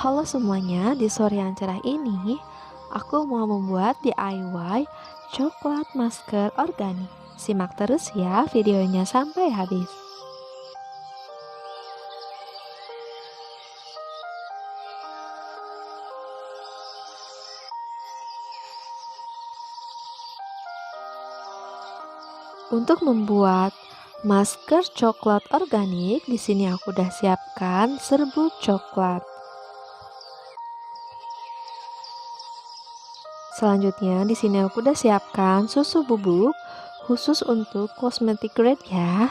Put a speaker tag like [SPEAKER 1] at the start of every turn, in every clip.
[SPEAKER 1] Halo semuanya, di sore yang cerah ini aku mau membuat DIY coklat masker organik. Simak terus ya videonya sampai habis. Untuk membuat masker coklat organik, di sini aku udah siapkan serbuk coklat. Selanjutnya di sini aku udah siapkan susu bubuk khusus untuk kosmetik grade ya.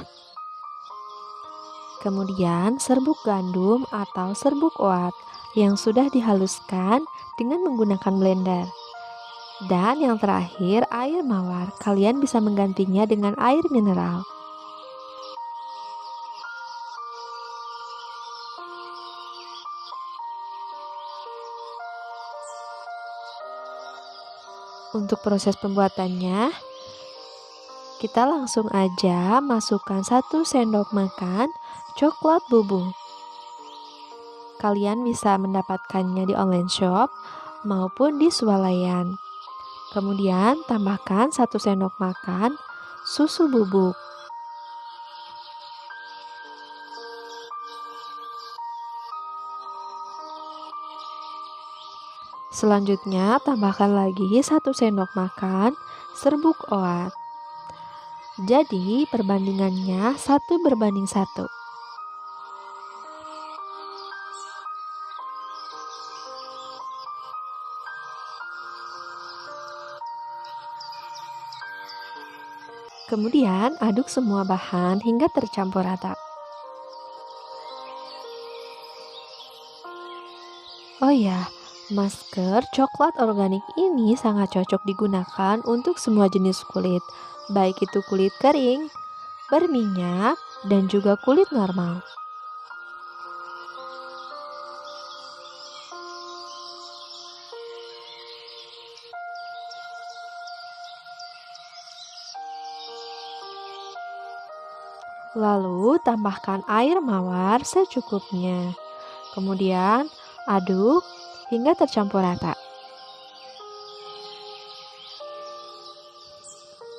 [SPEAKER 1] Kemudian serbuk gandum atau serbuk oat yang sudah dihaluskan dengan menggunakan blender. Dan yang terakhir air mawar, kalian bisa menggantinya dengan air mineral. Untuk proses pembuatannya, kita langsung aja masukkan 1 sendok makan coklat bubuk. Kalian bisa mendapatkannya di online shop maupun di swalayan. Kemudian tambahkan 1 sendok makan susu bubuk. Selanjutnya tambahkan lagi 1 sendok makan serbuk oat. Jadi perbandingannya 1:1. Kemudian aduk semua bahan hingga tercampur rata. Oh ya, masker coklat organik ini sangat cocok digunakan untuk semua jenis kulit, baik itu kulit kering, berminyak, dan juga kulit normal. Lalu tambahkan air mawar secukupnya. Kemudian aduk hingga tercampur rata.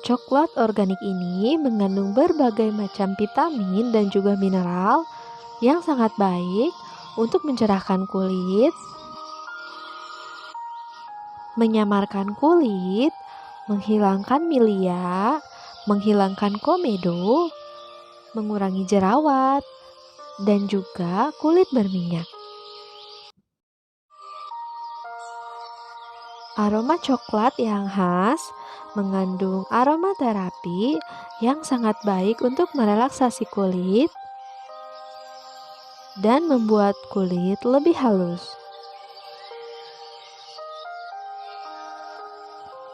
[SPEAKER 1] Coklat organik ini mengandung berbagai macam vitamin dan juga mineral yang sangat baik untuk mencerahkan kulit, menyamarkan kulit, menghilangkan milia, menghilangkan komedo, mengurangi jerawat, dan juga kulit berminyak. Aroma coklat yang khas mengandung aromaterapi yang sangat baik untuk merelaksasi kulit dan membuat kulit lebih halus.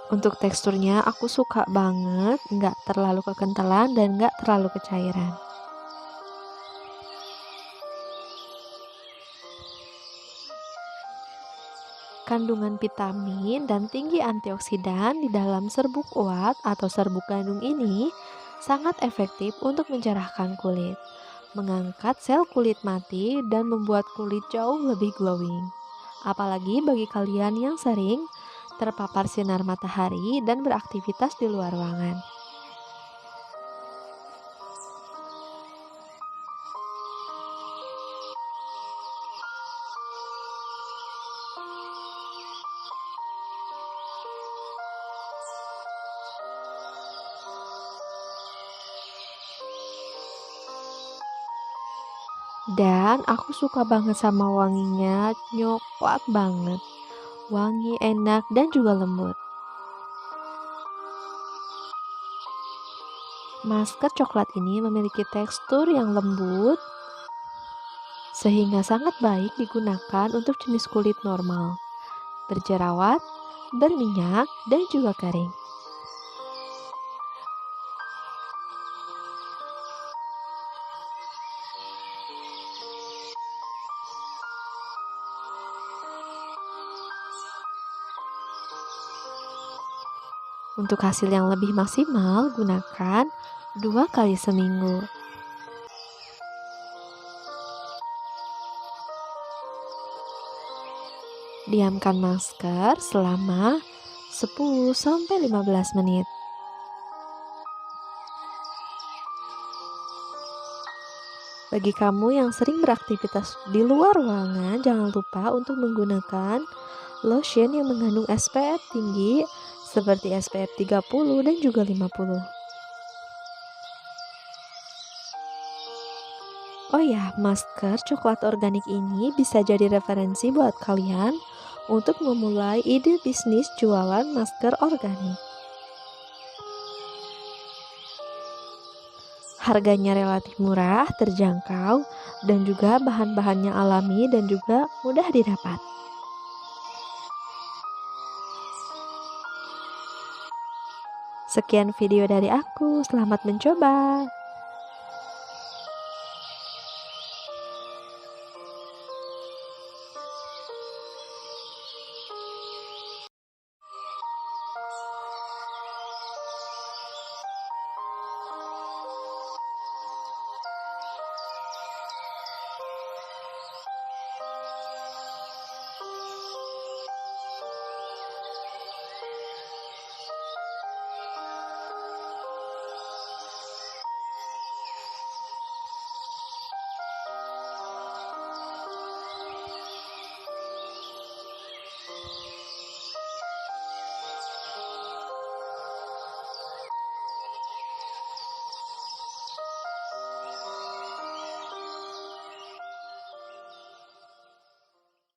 [SPEAKER 1] Untuk teksturnya aku suka banget, nggak terlalu kekentalan dan nggak terlalu kecairan. Kandungan vitamin dan tinggi antioksidan di dalam serbuk oat atau serbuk gandum ini sangat efektif untuk mencerahkan kulit, mengangkat sel kulit mati, dan membuat kulit jauh lebih glowing. Apalagi bagi kalian yang sering terpapar sinar matahari dan beraktivitas di luar ruangan. Dan aku suka banget sama wanginya, nyoklat banget. Wangi, enak, dan juga lembut. Masker coklat ini memiliki tekstur yang lembut, sehingga sangat baik digunakan untuk jenis kulit normal, berjerawat, berminyak, dan juga kering. Untuk hasil yang lebih maksimal, gunakan 2 kali seminggu. Diamkan masker selama 10-15 menit. Bagi kamu yang sering beraktivitas di luar ruangan, jangan lupa untuk menggunakan lotion yang mengandung SPF tinggi seperti SPF 30 dan juga 50. Oh ya, masker coklat organik ini bisa jadi referensi buat kalian untuk memulai ide bisnis jualan masker organik. Harganya relatif murah, terjangkau, dan juga bahan-bahannya alami dan juga mudah didapat. Sekian video dari aku, selamat mencoba.